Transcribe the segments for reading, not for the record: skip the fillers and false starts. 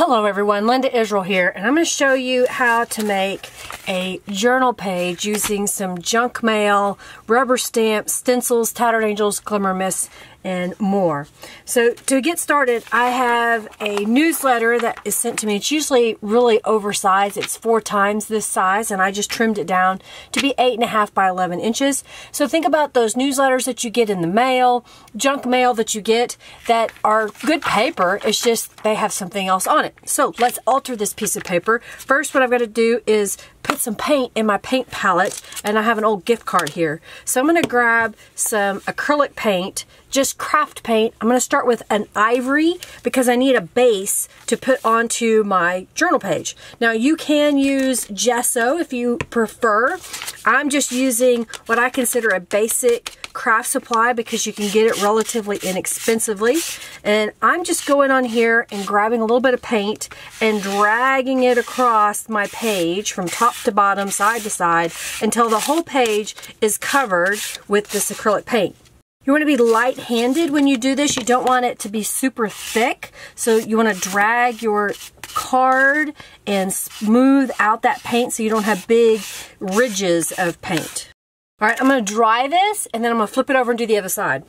Hello everyone, Linda Israel here, and I'm going to show you how to make a journal page using some junk mail, rubber stamps, stencils, Tattered Angels Glimmer Mists, and more. So to get started, I have a newsletter that is sent to me. It's usually really oversized. It's 4 times this size, and I just trimmed it down to be 8.5 by 11 inches. So think about those newsletters that you get in the mail, junk mail that you get that are good paper. It's just they have something else on it. So let's alter this piece of paper. First, what I've got to do is put some paint in my paint palette, and I have an old gift card here. So I'm going to grab some acrylic paint, just craft paint. I'm going to start with an Ivory because I need a base to put onto my journal page. Now you can use gesso if you prefer. I'm just using what I consider a basic craft supply because you can get it relatively inexpensively. And I'm just going on here and grabbing a little bit of paint and dragging it across my page from top to bottom, side to side, until the whole page is covered with this acrylic paint. You want to be light-handed when you do this. You don't want it to be super thick. So you want to drag your card and smooth out that paint so you don't have big ridges of paint. All right, I'm going to dry this, and then I'm going to flip it over and do the other side.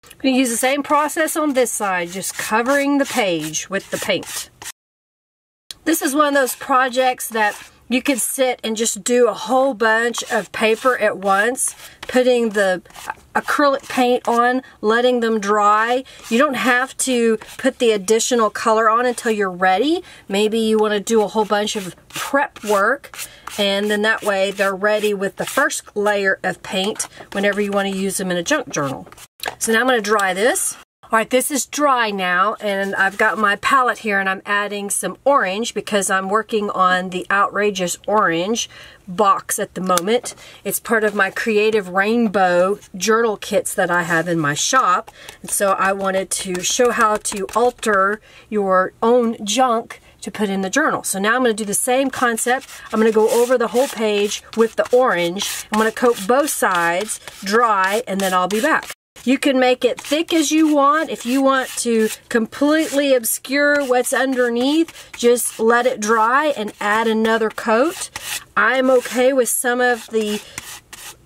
I'm going to use the same process on this side, just covering the page with the paint. This is one of those projects that you could sit and just do a whole bunch of paper at once, putting the acrylic paint on, letting them dry. You don't have to put the additional color on until you're ready. Maybe you want to do a whole bunch of prep work, and then that way they're ready with the first layer of paint whenever you want to use them in a junk journal. So now I'm going to dry this. All right, this is dry now, and I've got my palette here, and I'm adding some orange because I'm working on the Outrageous Orange box at the moment. It's part of my Creative Rainbow journal kits that I have in my shop, and so I wanted to show how to alter your own junk to put in the journal. So now I'm going to do the same concept. I'm going to go over the whole page with the orange. I'm going to coat both sides, dry, and then I'll be back. You can make it thick as you want. If you want to completely obscure what's underneath, just let it dry and add another coat. I'm okay with some of the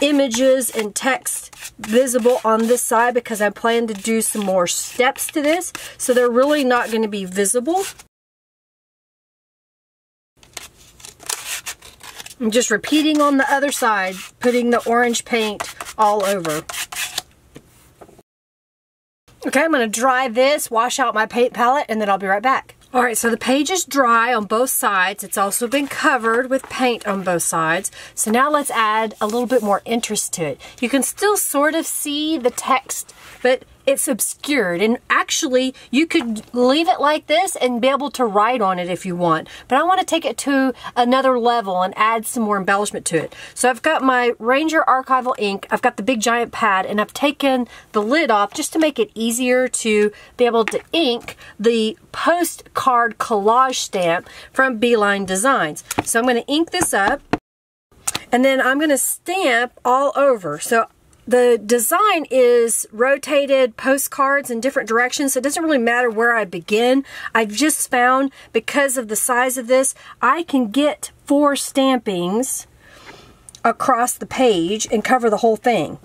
images and text visible on this side because I plan to do some more steps to this, so they're really not going to be visible. I'm just repeating on the other side, putting the orange paint all over. Okay, I'm going to dry this, wash out my paint palette, and then I'll be right back. Alright, so the page is dry on both sides. It's also been covered with paint on both sides. So now let's add a little bit more interest to it. You can still sort of see the text, but it's obscured, and actually you could leave it like this and be able to write on it if you want, but I want to take it to another level and add some more embellishment to it. So I've got my Ranger archival ink, I've got the big giant pad, and I've taken the lid off just to make it easier to be able to ink the postcard collage stamp from Beeline Designs. So I'm going to ink this up, and then I'm going to stamp all over. So the design is rotated postcards in different directions, so it doesn't really matter where I begin. I've just found, because of the size of this, I can get 4 stampings across the page and cover the whole thing.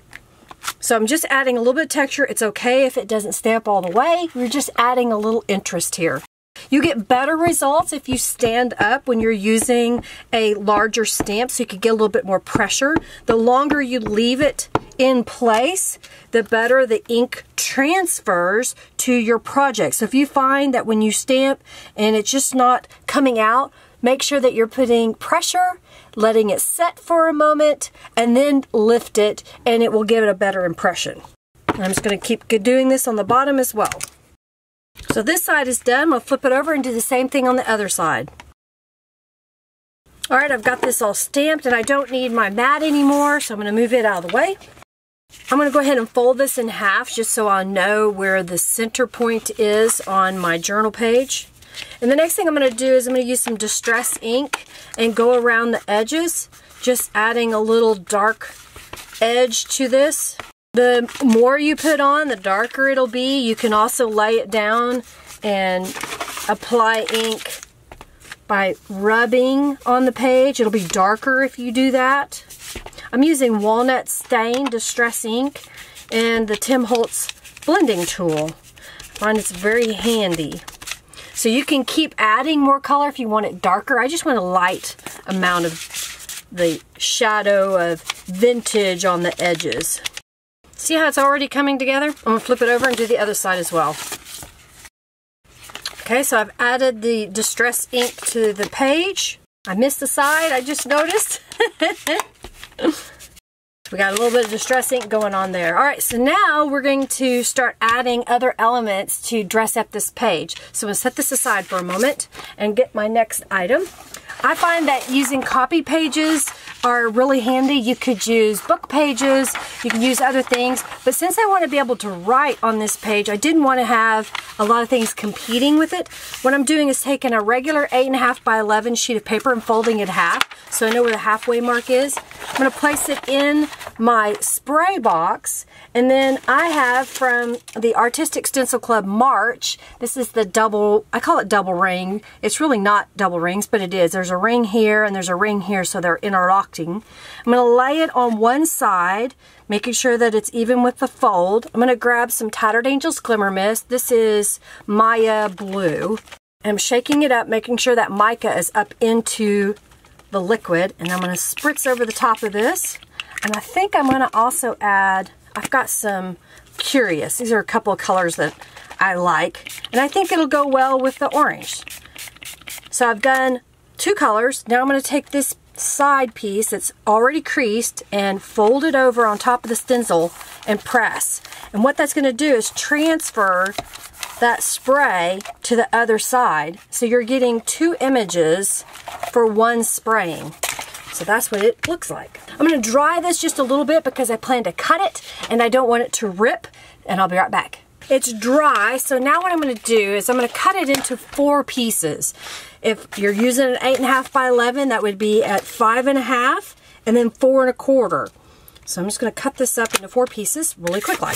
So I'm just adding a little bit of texture. It's okay if it doesn't stamp all the way. We're just adding a little interest here. You get better results if you stand up when you're using a larger stamp, so you can get a little bit more pressure. The longer you leave it in place, the better the ink transfers to your project. So if you find that when you stamp and it's just not coming out, make sure that you're putting pressure, letting it set for a moment, and then lift it, and it will give it a better impression. I'm just going to keep doing this on the bottom as well. So this side is done. I'll flip it over and do the same thing on the other side. Alright, I've got this all stamped, and I don't need my mat anymore, so I'm going to move it out of the way. I'm going to go ahead and fold this in half just so I know where the center point is on my journal page. And the next thing I'm going to do is I'm going to use some Distress ink and go around the edges, just adding a little dark edge to this. The more you put on, the darker it'll be. You can also lay it down and apply ink by rubbing on the page. It'll be darker if you do that. I'm using Walnut Stain Distress ink and the Tim Holtz blending tool. I find it's very handy. So you can keep adding more color if you want it darker. I just want a light amount of the shadow of vintage on the edges. See how it's already coming together? I'm going to flip it over and do the other side as well. Okay, so I've added the Distress ink to the page. I missed the side, I just noticed. We got a little bit of Distress ink going on there. All right, so now we're going to start adding other elements to dress up this page. So I'm going to set this aside for a moment and get my next item. I find that using copy pages are really handy. You could use book pages, you can use other things, but since I want to be able to write on this page, I didn't want to have a lot of things competing with it. What I'm doing is taking a regular 8.5 by 11 sheet of paper and folding it half, so I know where the halfway mark is. I'm going to place it in my spray box, and then I have from the Artistic Stencil Club March, this is the double, I call it double ring. It's really not double rings, but it is. There's a ring here and there's a ring here, so they're interlocking. I'm going to lay it on one side, making sure that it's even with the fold. I'm going to grab some Tattered Angels Glimmer Mist. This is Maya Blue. I'm shaking it up, making sure that mica is up into the liquid, and I'm going to spritz over the top of this. And I think I'm going to also add, I've got some Curious. These are a couple of colors that I like, and I think it'll go well with the orange. So I've done 2 colors. Now I'm going to take this side piece that's already creased and fold it over on top of the stencil and press. And what that's going to do is transfer that spray to the other side. So you're getting 2 images for one spraying. So that's what it looks like. I'm going to dry this just a little bit because I plan to cut it and I don't want it to rip, and I'll be right back. It's dry, so now what I'm going to do is I'm going to cut it into 4 pieces. If you're using an 8.5 by 11, that would be at 5.5 and then 4 1/4. So I'm just going to cut this up into 4 pieces really quickly.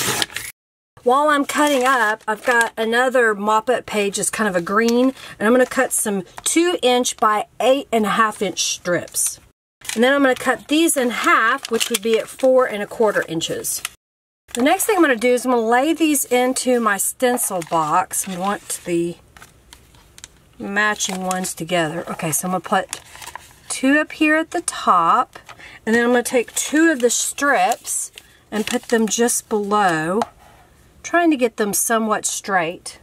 While I'm cutting up, I've got another mop-up page that's kind of a green, and I'm going to cut some 2" by 8.5" strips. And then I'm going to cut these in half, which would be at 4 1/4 inches. The next thing I'm going to do is I'm going to lay these into my stencil box. I want the matching ones together. Okay, so I'm going to put 2 up here at the top, and then I'm going to take 2 of the strips and put them just below, trying to get them somewhat straight.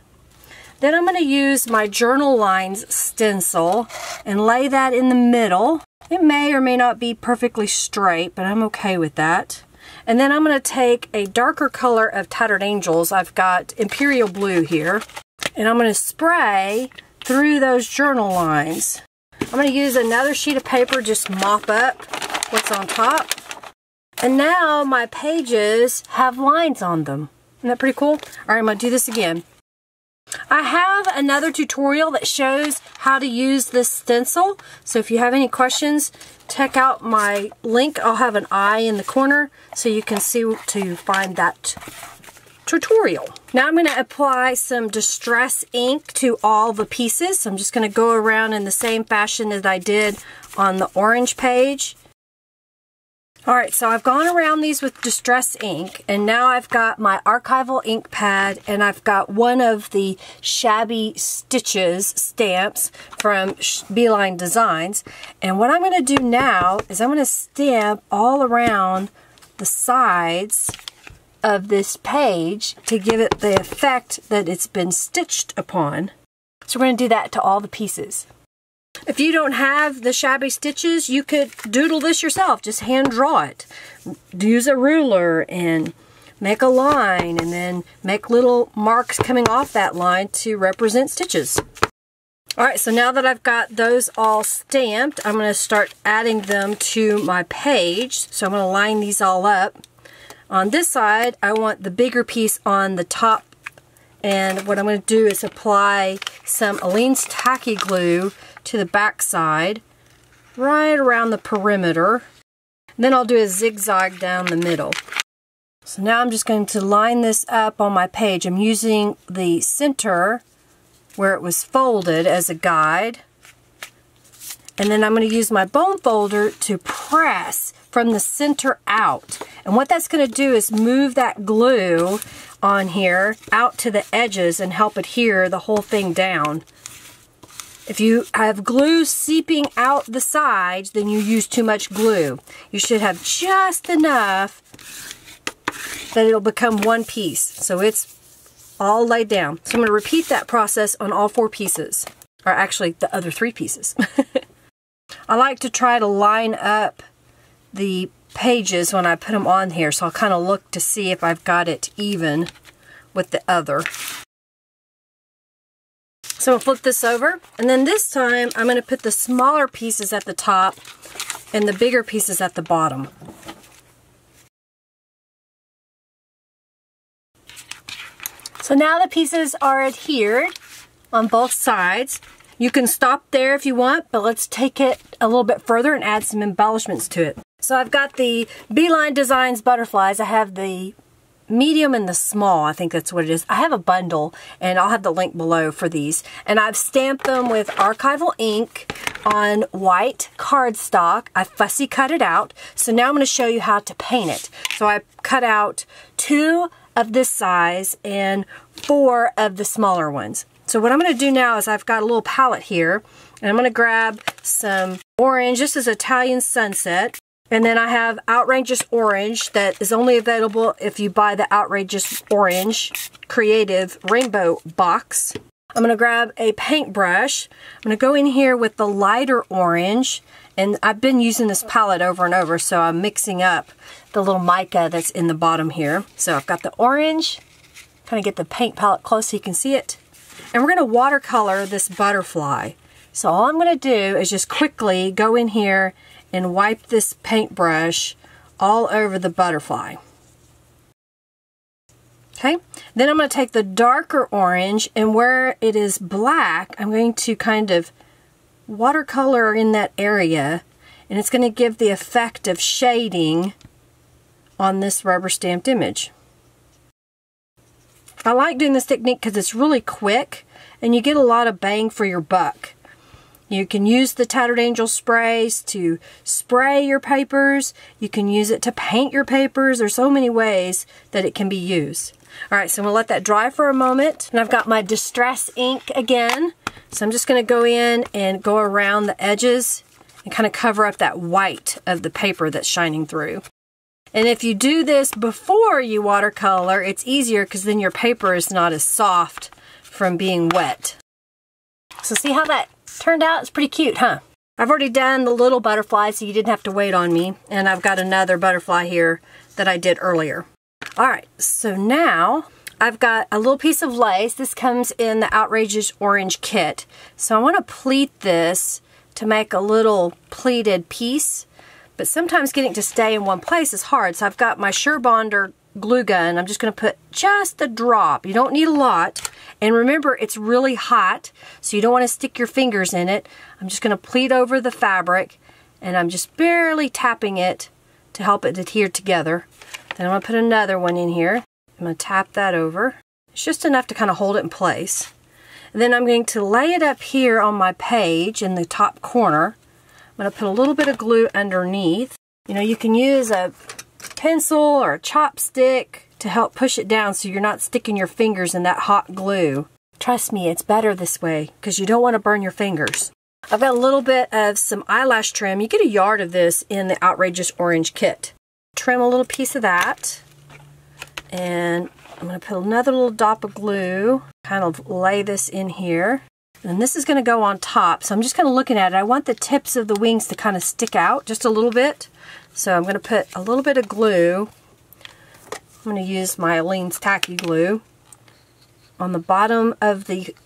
Then I'm going to use my Journal Lines stencil and lay that in the middle. It may or may not be perfectly straight, but I'm okay with that. And then I'm going to take a darker color of Tattered Angels. I've got Imperial Blue here. And I'm going to spray through those journal lines. I'm going to use another sheet of paper, just mop up what's on top. And now my pages have lines on them. Isn't that pretty cool? All right, I'm going to do this again. I have another tutorial that shows how to use this stencil. So if you have any questions, check out my link. I'll have an eye in the corner so you can see to find that tutorial. Now I'm going to apply some Distress ink to all the pieces. So I'm just going to go around in the same fashion that I did on the orange page. Alright, so I've gone around these with Distress ink, and now I've got my archival ink pad, and I've got one of the Shabby Stitches stamps from Beeline Designs. And what I'm going to do now is I'm going to stamp all around the sides of this page to give it the effect that it's been stitched upon. So we're going to do that to all the pieces. If you don't have the Shabby Stitches, you could doodle this yourself. Just hand draw it. Use a ruler and make a line, and then make little marks coming off that line to represent stitches. Alright, so now that I've got those all stamped, I'm going to start adding them to my page. So I'm going to line these all up. On this side, I want the bigger piece on the top, and what I'm going to do is apply some Aleene's Tacky Glue to the back side, right around the perimeter. And then I'll do a zigzag down the middle. So now I'm just going to line this up on my page. I'm using the center where it was folded as a guide. And then I'm going to use my bone folder to press from the center out. And what that's going to do is move that glue on here out to the edges and help adhere the whole thing down. If you have glue seeping out the sides, then you use too much glue. You should have just enough that it'll become one piece. So it's all laid down. So I'm going to repeat that process on all 4 pieces. Or actually, the other 3 pieces. I like to try to line up the pages when I put them on here, so I'll kind of look to see if I've got it even with the other. So I'll flip this over, and then this time I'm going to put the smaller pieces at the top and the bigger pieces at the bottom. So now the pieces are adhered on both sides. You can stop there if you want, but let's take it a little bit further and add some embellishments to it. So I've got the Beeline Designs butterflies. I have the medium and the small. I think that's what it is. I have a bundle, and I'll have the link below for these. And I've stamped them with archival ink on white cardstock. I fussy cut it out. So now I'm going to show you how to paint it. So I cut out 2 of this size and 4 of the smaller ones. So what I'm going to do now is I've got a little palette here, and I'm going to grab some orange. This is Italian Sunset. And then I have Outrageous Orange that is only available if you buy the Outrageous Orange Creative Rainbow box. I'm going to grab a paintbrush. I'm going to go in here with the lighter orange. And I've been using this palette over and over, so I'm mixing up the little mica that's in the bottom here. So I've got the orange. Kind of get the paint palette close so you can see it. And we're going to watercolor this butterfly. So all I'm going to do is just quickly go in here and wipe this paintbrush all over the butterfly. Okay, then I'm going to take the darker orange, and where it is black, I'm going to kind of watercolor in that area, and it's going to give the effect of shading on this rubber stamped image. I like doing this technique because it's really quick and you get a lot of bang for your buck. You can use the Tattered Angels sprays to spray your papers. You can use it to paint your papers. There's so many ways that it can be used. Alright, so I'm going to let that dry for a moment. And I've got my Distress ink again. So I'm just going to go in and go around the edges and kind of cover up that white of the paper that's shining through. And if you do this before you watercolor, it's easier because then your paper is not as soft from being wet. So see how that turned out? It's pretty cute, huh? I've already done the little butterfly, so you didn't have to wait on me. And I've got another butterfly here that I did earlier. Alright, so now I've got a little piece of lace. This comes in the Outrageous Orange kit. So I want to pleat this to make a little pleated piece. But sometimes getting it to stay in one place is hard. So I've got my Surebonder glue gun. I'm just going to put just a drop. You don't need a lot. And remember, it's really hot, so you don't want to stick your fingers in it. I'm just going to pleat over the fabric, and I'm just barely tapping it to help it adhere together. Then I'm going to put another one in here. I'm going to tap that over. It's just enough to kind of hold it in place. And then I'm going to lay it up here on my page in the top corner. I'm going to put a little bit of glue underneath. You know, you can use a pencil or a chopstick to help push it down so you're not sticking your fingers in that hot glue. Trust me, it's better this way because you don't want to burn your fingers. I've got a little bit of some eyelash trim. You get a yard of this in the Outrageous Orange kit. Trim a little piece of that. And I'm going to put another little dot of glue. Kind of lay this in here. And this is going to go on top, so I'm just kind of looking at it. I want the tips of the wings to kind of stick out just a little bit. So I'm going to put a little bit of glue. I'm going to use my Aleene's Tacky Glue on the bottom of the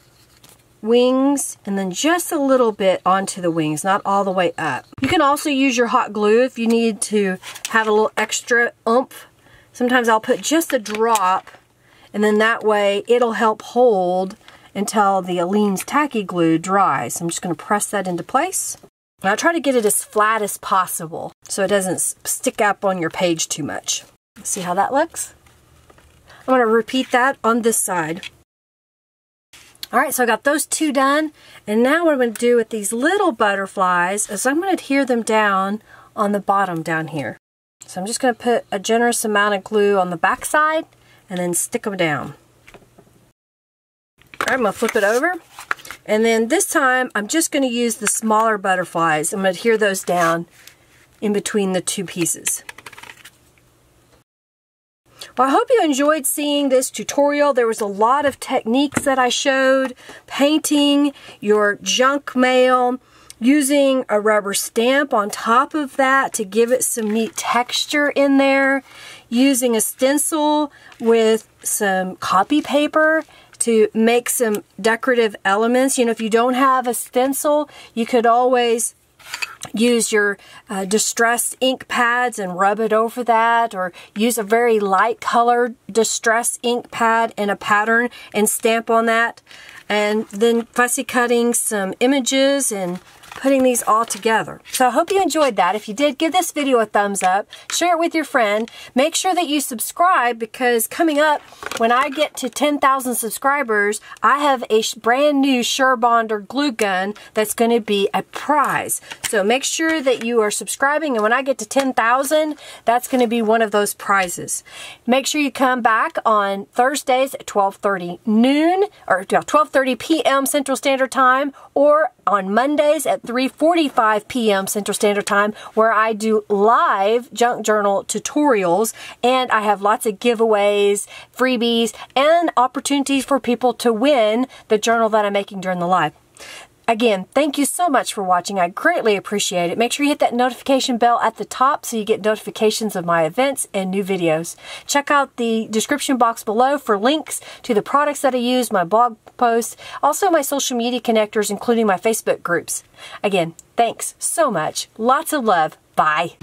wings, and then just a little bit onto the wings, not all the way up. You can also use your hot glue if you need to have a little extra oomph. Sometimes I'll put just a drop, and then that way it'll help hold until the Aleene's Tacky Glue dries. So I'm just going to press that into place. And I try to get it as flat as possible so it doesn't stick up on your page too much. See how that looks? I'm going to repeat that on this side. Alright, so I got those two done, and now what I'm going to do with these little butterflies is I'm going to adhere them down on the bottom down here. So I'm just going to put a generous amount of glue on the back side and then stick them down. Alright, I'm going to flip it over, and then this time I'm just going to use the smaller butterflies. I'm going to adhere those down in between the two pieces. Well, I hope you enjoyed seeing this tutorial. There was a lot of techniques that I showed. Painting your junk mail, using a rubber stamp on top of that to give it some neat texture in there, using a stencil with some copy paper to make some decorative elements. You know, if you don't have a stencil, you could always use your distressed ink pads and rub it over that, or use a very light colored distressed ink pad in a pattern and stamp on that, and then fussy cutting some images and putting these all together. So I hope you enjoyed that. If you did, give this video a thumbs up, share it with your friend, make sure that you subscribe, because coming up when I get to 10,000 subscribers, I have a brand new SureBonder glue gun that's going to be a prize. So make sure that you are subscribing, and when I get to 10,000, that's going to be one of those prizes. Make sure you come back on Thursdays at 12:30 noon, or 12:30 p.m. Central Standard Time, or on Mondays at 3:45 p.m. Central Standard Time, where I do live junk journal tutorials, and I have lots of giveaways, freebies, and opportunities for people to win the journal that I'm making during the live. Again, thank you so much for watching. I greatly appreciate it. Make sure you hit that notification bell at the top so you get notifications of my events and new videos. Check out the description box below for links to the products that I use, my blog posts, also my social media connectors, including my Facebook groups. Again, thanks so much. Lots of love. Bye.